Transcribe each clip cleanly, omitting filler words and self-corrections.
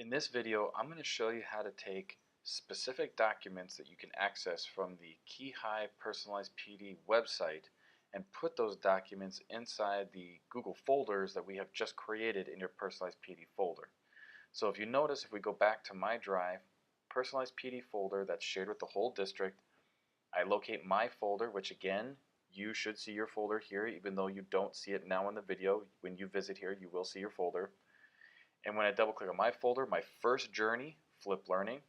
In this video, I'm going to show you how to take specific documents that you can access from the Key-High Personalized PD website and put those documents inside the Google folders that we have just created in your Personalized PD folder. So if you notice, if we go back to my drive, Personalized PD folder that's shared with the whole district, I locate my folder, which again, you should see your folder here, even though you don't see it now in the video. When you visit here, you will see your folder. And when I double click on my folder, my first journey, Flip Learning.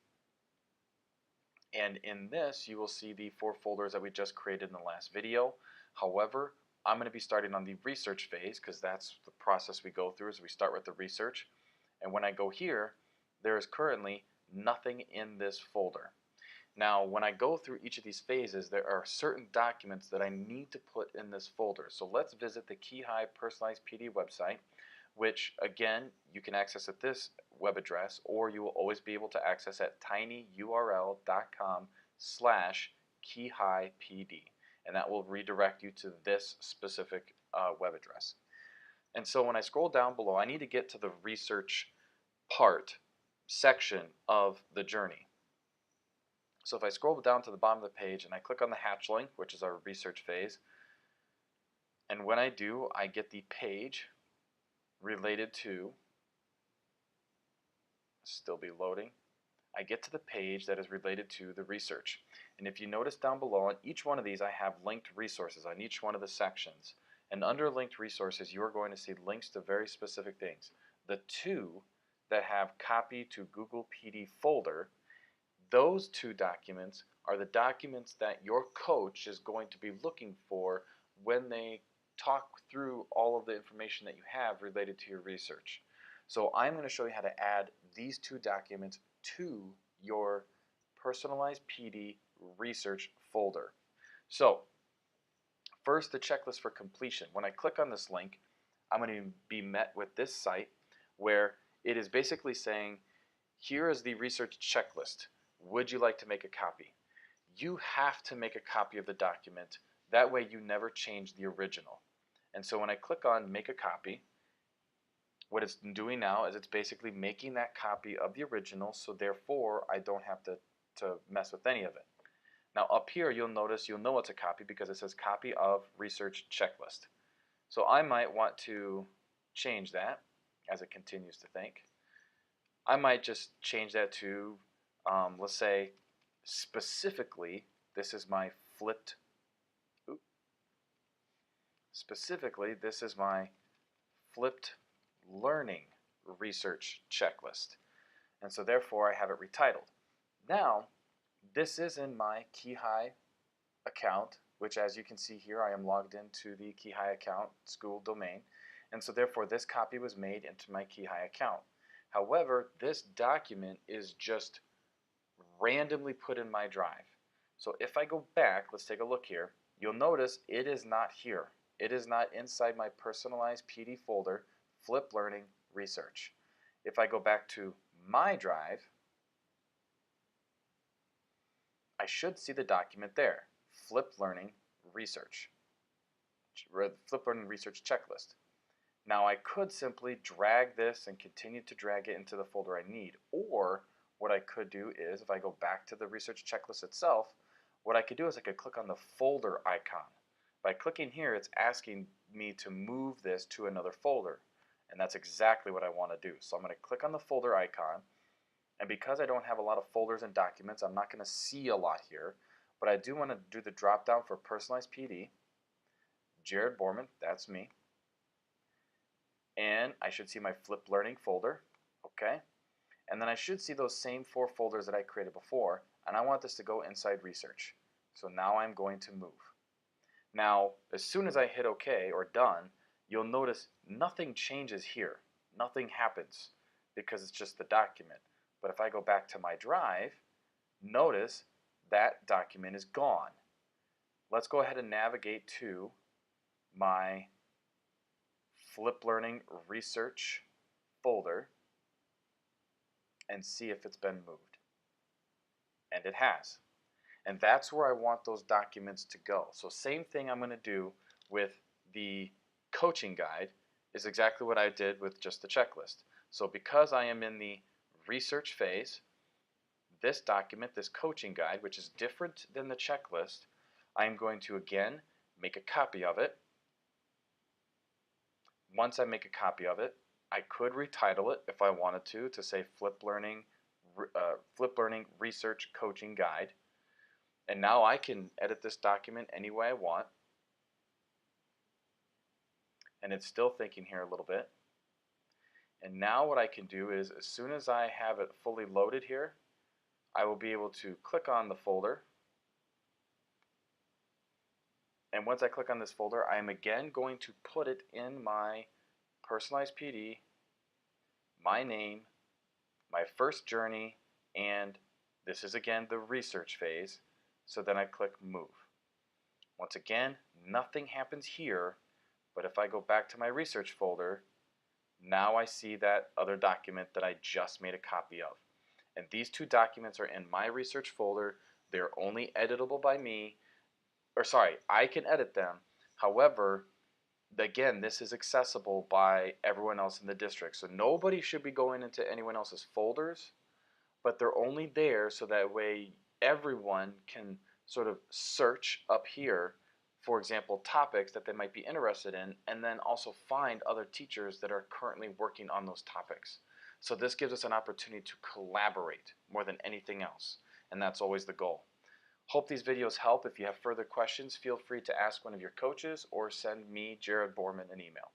And in this, you will see the 4 folders that we just created in the last video. However, I'm going to be starting on the research phase because that's the process we go through, is we start with the research. And when I go here, there is currently nothing in this folder. Now, when I go through each of these phases, there are certain documents that I need to put in this folder. So let's visit the Key-High Personalized PD website, which again, you can access at this web address, or you will always be able to access at tinyurl.com/keyhighpd, and that will redirect you to this specific web address. And so when I scroll down below, I need to get to the research section of the journey. So if I scroll down to the bottom of the page and I click on the hatch link, which is our research phase, and when I do, I get the page related to, still be loading, I get to the page that is related to the research. And if you notice down below, on each one of these I have linked resources on each one of the sections. And under linked resources, you are going to see links to very specific things. The 2 that have copy to Google PD folder, those 2 documents are the documents that your coach is going to be looking for when they talk through all of the information that you have related to your research. So I'm going to show you how to add these 2 documents to your Personalized PD research folder. So first, the checklist for completion. When I click on this link, I'm going to be met with this site where it is basically saying, here is the research checklist. Would you like to make a copy? You have to make a copy of the document. That way you never change the original. And so when I click on make a copy, what it's doing now is it's basically making that copy of the original, so therefore I don't have to mess with any of it. Now up here you'll notice, you'll know it's a copy because it says copy of research checklist. So I might want to change that as it continues to think. I might just change that to, let's say, specifically, this is my flipped learning research checklist. And so therefore I have it retitled. Now, this is in my Key-High account, which as you can see here, I am logged into the Key-High account school domain. And so therefore this copy was made into my Key-High account. However, this document is just randomly put in my drive. So if I go back, let's take a look here, you'll notice it is not here. It is not inside my Personalized PD folder, Flip Learning Research. If I go back to my drive, I should see the document there, Flip Learning Research checklist. Now I could simply drag this and continue to drag it into the folder I need, or what I could do is, if I go back to the research checklist itself, what I could do is I could click on the folder icon. By clicking here, it's asking me to move this to another folder, and that's exactly what I want to do. So I'm going to click on the folder icon, and because I don't have a lot of folders and documents, I'm not going to see a lot here, but I do want to do the drop down for Personalized PD, Jared Borman, that's me, and I should see my Flip Learning folder, okay, and then I should see those same 4 folders that I created before, and I want this to go inside research. So now I'm going to move. Now, as soon as I hit OK or done, you'll notice nothing changes here. Nothing happens because it's just the document. But if I go back to my drive, notice that document is gone. Let's go ahead and navigate to my Flip Learning Research folder and see if it's been moved. And it has. And that's where I want those documents to go. So same thing I'm going to do with the coaching guide is exactly what I did with just the checklist. So because I am in the research phase, this document, this coaching guide, which is different than the checklist, I am going to again make a copy of it. Once I make a copy of it, I could retitle it if I wanted to say Flip Learning Research Coaching Guide. And now I can edit this document any way I want. And it's still thinking here a little bit. And now what I can do is, as soon as I have it fully loaded here, I will be able to click on the folder. And once I click on this folder, I am again going to put it in my personalized PD, my name, my first journey, and this is again the research phase. So then I click move. Once again, nothing happens here, but if I go back to my research folder, now I see that other document that I just made a copy of. And these two documents are in my research folder. They're only editable by me. I can edit them. However, again, this is accessible by everyone else in the district. So nobody should be going into anyone else's folders, but they're only there so that way everyone can sort of search up here, for example, topics that they might be interested in, and then also find other teachers that are currently working on those topics. So this gives us an opportunity to collaborate more than anything else, and that's always the goal. Hope these videos help. If you have further questions, feel free to ask one of your coaches or send me, Jared Borman, an email.